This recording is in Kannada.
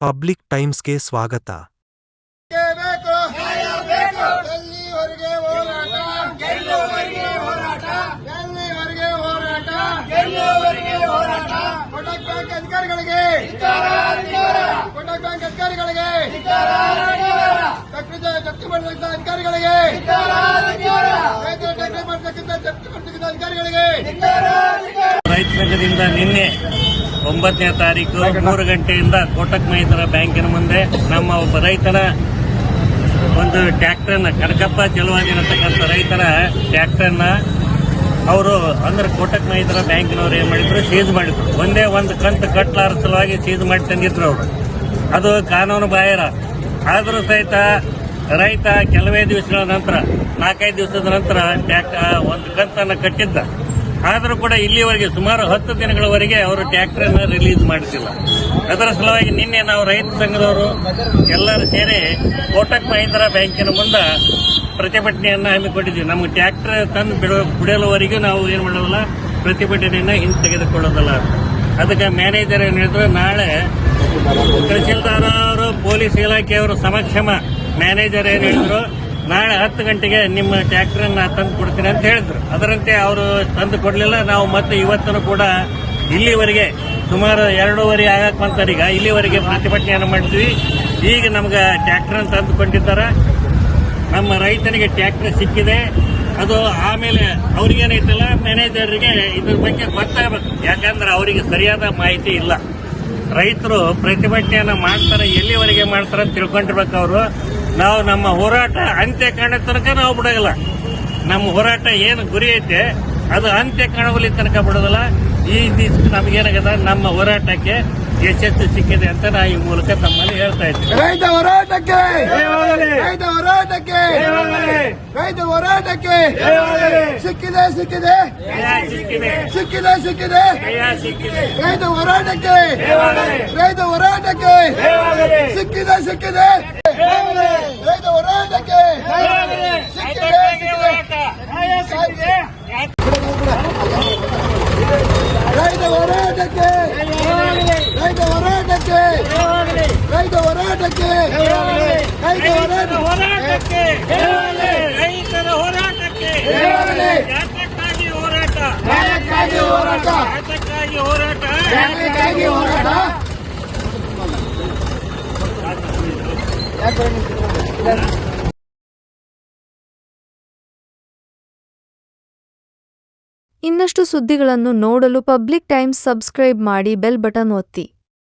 ಪಬ್ಲಿಕ್ ಟೈಮ್ಸ್ಗೆ ಸ್ವಾಗತ. ರೈತ ಸಂಘದಿಂದ ನಿನ್ನೆ 9ನೇ ತಾರೀಕು 3 ಗಂಟೆಯಿಂದ ಕೋಟಕ್ ಮಹಿಂದ್ರಾ ಬ್ಯಾಂಕಿನ ಮುಂದೆ ನಮ್ಮ ಒಬ್ಬ ರೈತರ ಒಂದು ಟ್ರ್ಯಾಕ್ಟರ್ನ ಕನಕಪ್ಪ ಚಲುವಾದಿ ಅನ್ನತಕ್ಕಂಥ ರೈತರ ಟ್ರ್ಯಾಕ್ಟರ್ನ ಅವರು ಅಂದ್ರೆ ಕೋಟಕ್ ಮಹಿಂದ್ರಾ ಬ್ಯಾಂಕಿನವರು ಏನ್ ಮಾಡಿದ್ರು, ಸೀಜ್ ಮಾಡಿದ್ರು. ಒಂದೇ ಒಂದು ಕಂತು ಕಟ್ಲಾರ ಸಲುವಾಗಿ ಸೀಜ್ ಮಾಡಿ ತಂದಿದ್ರು ಅವರು. ಅದು ಕಾನೂನು ಬಾಹಿರ. ಆದರೂ ಸಹಿತ ರೈತ ಕೆಲವೇ ದಿವಸಗಳ ನಂತರ 4-5 ದಿವಸದ ನಂತರ ಒಂದು ಕಂತನ್ನು ಕಟ್ಟಿದ್ದ. ಆದರೂ ಕೂಡ ಇಲ್ಲಿವರೆಗೆ ಸುಮಾರು 10 ದಿನಗಳವರೆಗೆ ಅವರು ಟ್ರ್ಯಾಕ್ಟರ್ನ ರಿಲೀಸ್ ಮಾಡುತ್ತಿಲ್ಲ. ಅದರ ಸಲುವಾಗಿ ನಿನ್ನೆ ನಾವು ರೈತ ಸಂಘದವರು ಎಲ್ಲರೂ ಸೇರಿ ಕೋಟಕ್ ಮಹಿಂದ್ರಾ ಬ್ಯಾಂಕಿನ ಮುಂದೆ ಪ್ರತಿಭಟನೆಯನ್ನು ಹಮ್ಮಿಕೊಂಡಿದ್ದೀವಿ. ನಮಗೆ ಟ್ರ್ಯಾಕ್ಟರ್ ತಂದು ಬಿಡಲುವರೆಗೂ ನಾವು ಏನು ಮಾಡೋದಿಲ್ಲ, ಪ್ರತಿಭಟನೆಯನ್ನು ಹಿಂತೆಗೆದುಕೊಳ್ಳೋದಿಲ್ಲ. ಅದಕ್ಕೆ ಮ್ಯಾನೇಜರ್ ಏನು ಹೇಳಿದ್ರು, ನಾಳೆ ತಹಸೀಲ್ದಾರ್ ಅವರು ಪೊಲೀಸ್ ಇಲಾಖೆಯವರು ಸಮಕ್ಷಮ ಮ್ಯಾನೇಜರ್ ಏನು ಹೇಳಿದ್ರು, ನಾಳೆ 10 ಗಂಟೆಗೆ ನಿಮ್ಮ ಟ್ರ್ಯಾಕ್ಟರ್ನ ತಂದು ಕೊಡ್ತೀನಿ ಅಂತ ಹೇಳಿದ್ರು. ಅದರಂತೆ ಅವರು ತಂದು ಕೊಡಲಿಲ್ಲ. ನಾವು ಮತ್ತೆ ಇವತ್ತೂ ಕೂಡ ಇಲ್ಲಿವರೆಗೆ ಸುಮಾರು 2:30 ಆಗಕ್ಕೆ ಬಂತಾರೀಗ ಇಲ್ಲಿವರೆಗೆ ಪ್ರತಿಭಟನೆಯನ್ನು ಮಾಡ್ತೀವಿ. ಈಗ ನಮ್ಗೆ ಟ್ರ್ಯಾಕ್ಟರ್ ತಂದುಕೊಂಡಿದ್ದಾರೆ. ನಮ್ಮ ರೈತನಿಗೆ ಟ್ರ್ಯಾಕ್ಟರ್ ಸಿಕ್ಕಿದೆ. ಅದು ಆಮೇಲೆ ಅವ್ರಿಗೇನೈತಲ್ಲ, ಮ್ಯಾನೇಜರ್ಗೆ ಇದ್ರ ಬಗ್ಗೆ ಗೊತ್ತಾಗಬೇಕು. ಯಾಕಂದ್ರೆ ಅವರಿಗೆ ಸರಿಯಾದ ಮಾಹಿತಿ ಇಲ್ಲ. ರೈತರು ಪ್ರತಿಭಟನೆಯನ್ನು ಮಾಡ್ತಾರೆ, ಎಲ್ಲಿವರೆಗೆ ಮಾಡ್ತಾರೆ ಅಂತ ತಿಳ್ಕೊಂಡಿರ್ಬೇಕು ಅವರು. ನಾವು ನಮ್ಮ ಹೋರಾಟ ಅಂತ್ಯ ಕಾಣೋ ತನಕ ನಾವು ಬಿಡೋದಿಲ್ಲ. ನಮ್ಮ ಹೋರಾಟ ಏನು ಗುರಿ ಐತೆ ಅದು ಅಂತ್ಯ ಕಾಣುವಲ್ಲಿ ತನಕ ಬಿಡೋದಿಲ್ಲ. ಈ ದಿವಸ ನಮಗೇನಾಗದ, ನಮ್ಮ ಹೋರಾಟಕ್ಕೆ ಯಶಸ್ಸು ಸಿಕ್ಕಿದೆ ಅಂತ ನಾ ಈ ಮೂಲಕ ತಮ್ಮಲ್ಲಿ ಹೇಳ್ತಾ ಇದ್ದೀನಿ. ರೈತ ಹೋರಾಟಕ್ಕೆ, ರೈತ ಹೋರಾಟಕ್ಕೆ, ರೈತ ಹೋರಾಟಕ್ಕೆ ಸಿಕ್ಕಿದೆ, ಸಿಕ್ಕಿದೆ, ಸಿಕ್ಕಿದೆ, ಸಿಕ್ಕಿದೆ, ರೈತ ಹೋರಾಟಕ್ಕೆ, ರೈತ ಹೋರಾಟಕ್ಕೆ ಸಿಕ್ಕಿದೆ, ಸಿಕ್ಕಿದೆ, ರೈತ ಹೋರಾಟಕ್ಕೆ ಸಿಕ್ಕಿದೆ, ಸಿಕ್ಕಿದೆ, ರೈತ ಹೋರಾಟಕ್ಕೆ, ರೈತ ಹೋರಾಟಕ್ಕೆ, ರೈತ ಹೋರಾಟಕ್ಕೆ, ರೈತ ಹೋರಾಟಕ್ಕೆ, ರೈತರ ಹೋರಾಟಕ್ಕೆ, ನ್ಯಾಯಕ್ಕಾಗಿ ಹೋರಾಟ, ನ್ಯಾಯಕ್ಕಾಗಿ ಹೋರಾಟ, ನ್ಯಾಯಕ್ಕಾಗಿ ಹೋರಾಟ, ನ್ಯಾಯಕ್ಕಾಗಿ ಹೋರಾಟ. ಇನ್ನಷ್ಟು ಸುದ್ದಿಗಳನ್ನು ನೋಡಲು ಪಬ್ಲಿಕ್ ಟೈಮ್ಸ್ ಸಬ್ಸ್ಕ್ರೈಬ್ ಮಾಡಿ, ಬೆಲ್ ಬಟನ್ ಒತ್ತಿ.